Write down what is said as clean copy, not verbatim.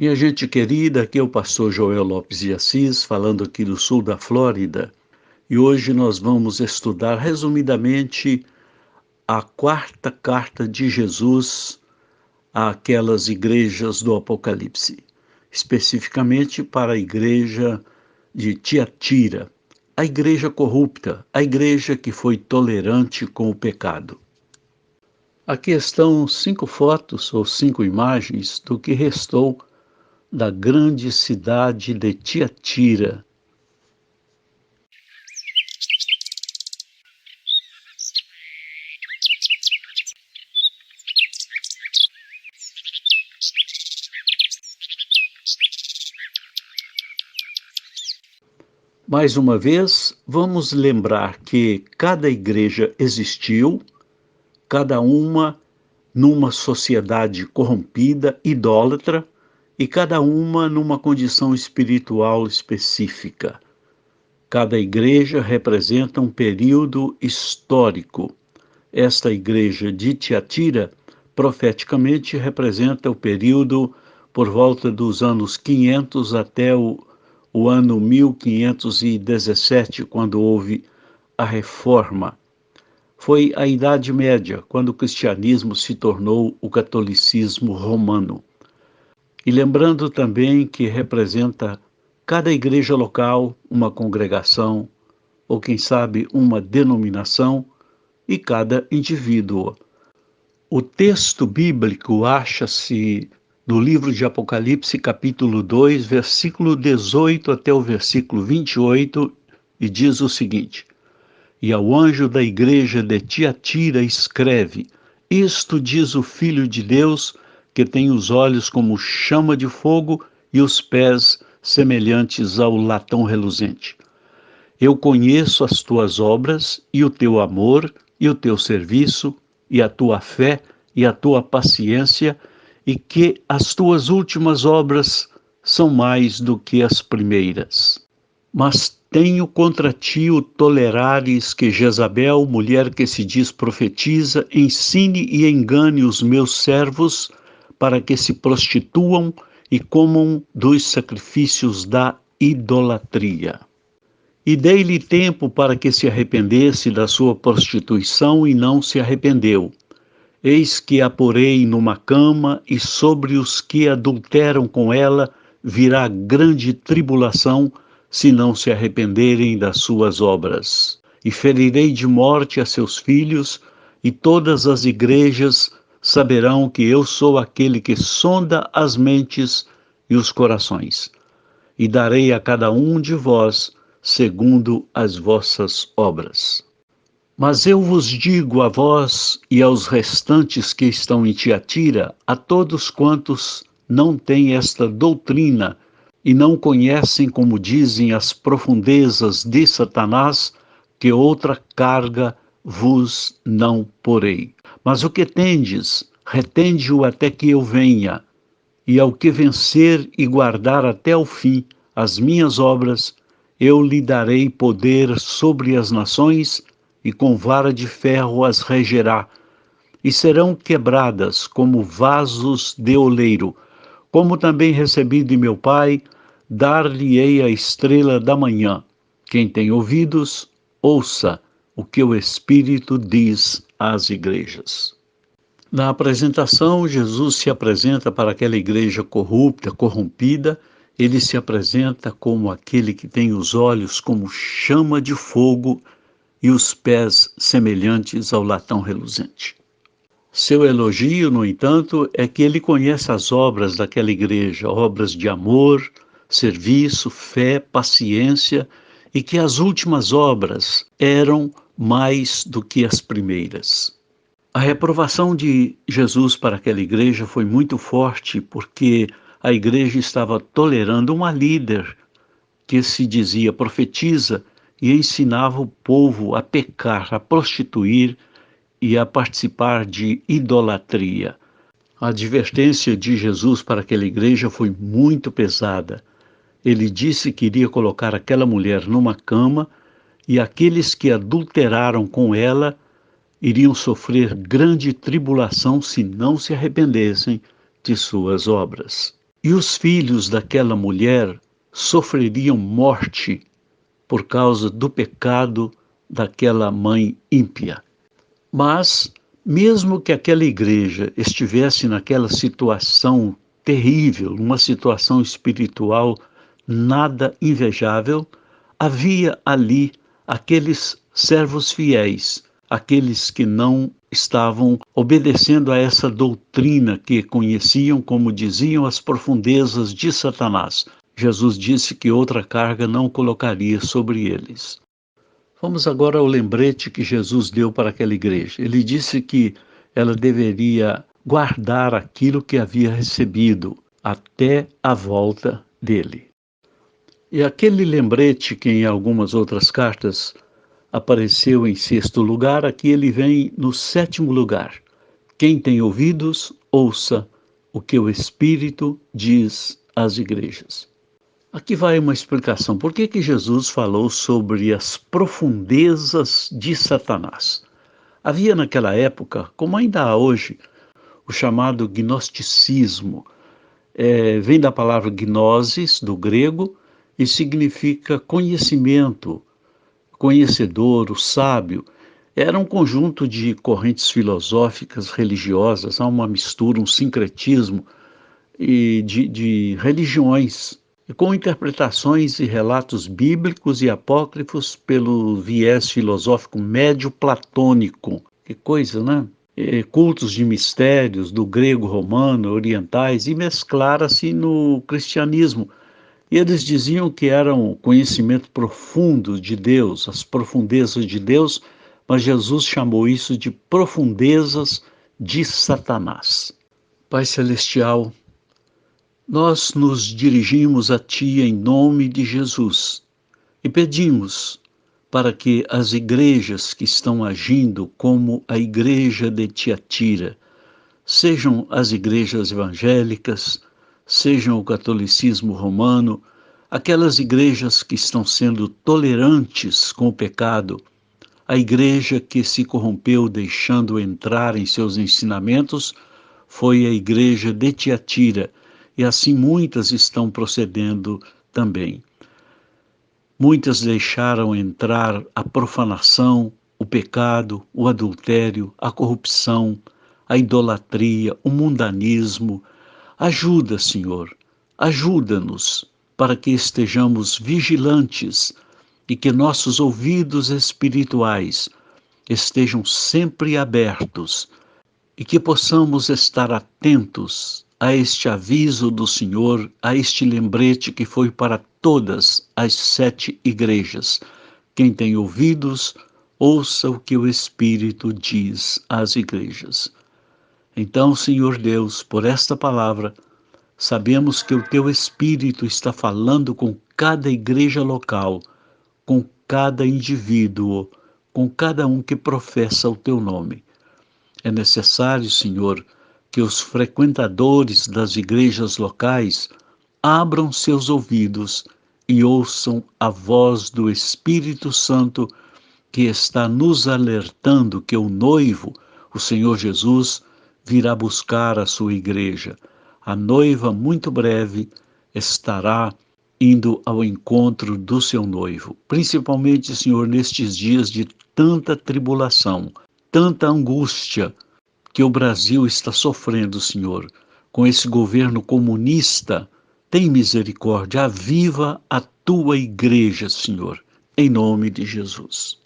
Minha gente querida, aqui é o pastor Joel Lopes de Assis, falando aqui do sul da Flórida, e hoje nós vamos estudar resumidamente a quarta carta de Jesus àquelas igrejas do Apocalipse, especificamente para a igreja de Tiatira, a igreja corrupta, a igreja que foi tolerante com o pecado. Aqui estão 5 fotos ou 5 imagens do que restou da grande cidade de Tiatira. Mais uma vez, vamos lembrar que cada igreja existiu, cada uma numa sociedade corrompida, idólatra, e cada uma numa condição espiritual específica. Cada igreja representa um período histórico. Esta igreja de Tiatira, profeticamente, representa o período por volta dos anos 500 até o ano 1517, quando houve a Reforma. Foi a Idade Média, quando o cristianismo se tornou o catolicismo romano. E lembrando também que representa cada igreja local, uma congregação, ou quem sabe uma denominação, e cada indivíduo. O texto bíblico acha-se no livro de Apocalipse, capítulo 2, versículo 18 até o versículo 28, e diz o seguinte: E ao anjo da igreja de Tiatira escreve: Isto diz o Filho de Deus, que tem os olhos como chama de fogo e os pés semelhantes ao latão reluzente. Eu conheço as tuas obras e o teu amor e o teu serviço e a tua fé e a tua paciência, e que as tuas últimas obras são mais do que as primeiras. Mas tenho contra ti o tolerares que Jezabel, mulher que se diz profetiza, ensine e engane os meus servos para que se prostituam e comam dos sacrifícios da idolatria. E dei-lhe tempo para que se arrependesse da sua prostituição e não se arrependeu. Eis que a porei numa cama, e sobre os que adulteram com ela virá grande tribulação, se não se arrependerem das suas obras. E ferirei de morte a seus filhos, e todas as igrejas saberão que eu sou aquele que sonda as mentes e os corações. E darei a cada um de vós segundo as vossas obras. Mas eu vos digo a vós e aos restantes que estão em Tiatira, a todos quantos não têm esta doutrina e não conhecem, como dizem, as profundezas de Satanás, que outra carga vos não porei. Mas o que tendes, retende-o até que eu venha, e ao que vencer e guardar até o fim as minhas obras, eu lhe darei poder sobre as nações, e com vara de ferro as regerá, e serão quebradas como vasos de oleiro. Como também recebi de meu Pai, dar-lhe-ei a estrela da manhã. Quem tem ouvidos, ouça o que o Espírito diz às igrejas. Na apresentação, Jesus se apresenta para aquela igreja corrupta, corrompida. Ele se apresenta como aquele que tem os olhos como chama de fogo e os pés semelhantes ao latão reluzente. Seu elogio, no entanto, é que ele conhece as obras daquela igreja, obras de amor, serviço, fé, paciência, e que as últimas obras eram mais do que as primeiras. A reprovação de Jesus para aquela igreja foi muito forte, porque a igreja estava tolerando uma líder que se dizia profetiza e ensinava o povo a pecar, a prostituir e a participar de idolatria. A advertência de Jesus para aquela igreja foi muito pesada. Ele disse que iria colocar aquela mulher numa cama, e aqueles que adulteraram com ela iriam sofrer grande tribulação se não se arrependessem de suas obras. e os filhos daquela mulher sofreriam morte por causa do pecado daquela mãe ímpia. Mas, mesmo que aquela igreja estivesse naquela situação terrível, uma situação espiritual nada invejável, havia ali aqueles servos fiéis, aqueles que não estavam obedecendo a essa doutrina que conheciam, como diziam, as profundezas de Satanás. Jesus disse que outra carga não colocaria sobre eles. Vamos agora ao lembrete que Jesus deu para aquela igreja. Ele disse que ela deveria guardar aquilo que havia recebido até a volta dele. E aquele lembrete que em algumas outras cartas apareceu em sexto lugar, aqui ele vem no sétimo lugar. Quem tem ouvidos, ouça o que o Espírito diz às igrejas. Aqui vai uma explicação. Por que que Jesus falou sobre as profundezas de Satanás? Havia naquela época, como ainda há hoje, o chamado gnosticismo. Vem da palavra gnosis, do grego, e significa conhecimento, conhecedor, o sábio. Era um conjunto de correntes filosóficas, religiosas, há uma mistura, um sincretismo e de religiões, com interpretações e relatos bíblicos e apócrifos pelo viés filosófico médio-platônico. Que coisa, né? Cultos de mistérios do grego, romano, orientais, e mesclara-se no cristianismo. E eles diziam que era um conhecimento profundo de Deus, as profundezas de Deus, mas Jesus chamou isso de profundezas de Satanás. Pai Celestial, nós nos dirigimos a Ti em nome de Jesus e pedimos para que as igrejas que estão agindo como a igreja de Tiatira, sejam as igrejas evangélicas, sejam o catolicismo romano, aquelas igrejas que estão sendo tolerantes com o pecado, a igreja que se corrompeu deixando entrar em seus ensinamentos foi a igreja de Tiatira, e assim muitas estão procedendo também. Muitas deixaram entrar a profanação, o pecado, o adultério, a corrupção, a idolatria, o mundanismo. Ajuda, Senhor, ajuda-nos para que estejamos vigilantes e que nossos ouvidos espirituais estejam sempre abertos e que possamos estar atentos a este aviso do Senhor, a este lembrete que foi para todas as 7 igrejas. Quem tem ouvidos, ouça o que o Espírito diz às igrejas. Então, Senhor Deus, por esta palavra, sabemos que o Teu Espírito está falando com cada igreja local, com cada indivíduo, com cada um que professa o Teu nome. É necessário, Senhor, que os frequentadores das igrejas locais abram seus ouvidos e ouçam a voz do Espírito Santo que está nos alertando que o noivo, o Senhor Jesus, virá buscar a sua igreja. A noiva, muito breve, estará indo ao encontro do seu noivo. Principalmente, Senhor, nestes dias de tanta tribulação, tanta angústia que o Brasil está sofrendo, Senhor, com esse governo comunista. Tem misericórdia, aviva a tua igreja, Senhor, em nome de Jesus.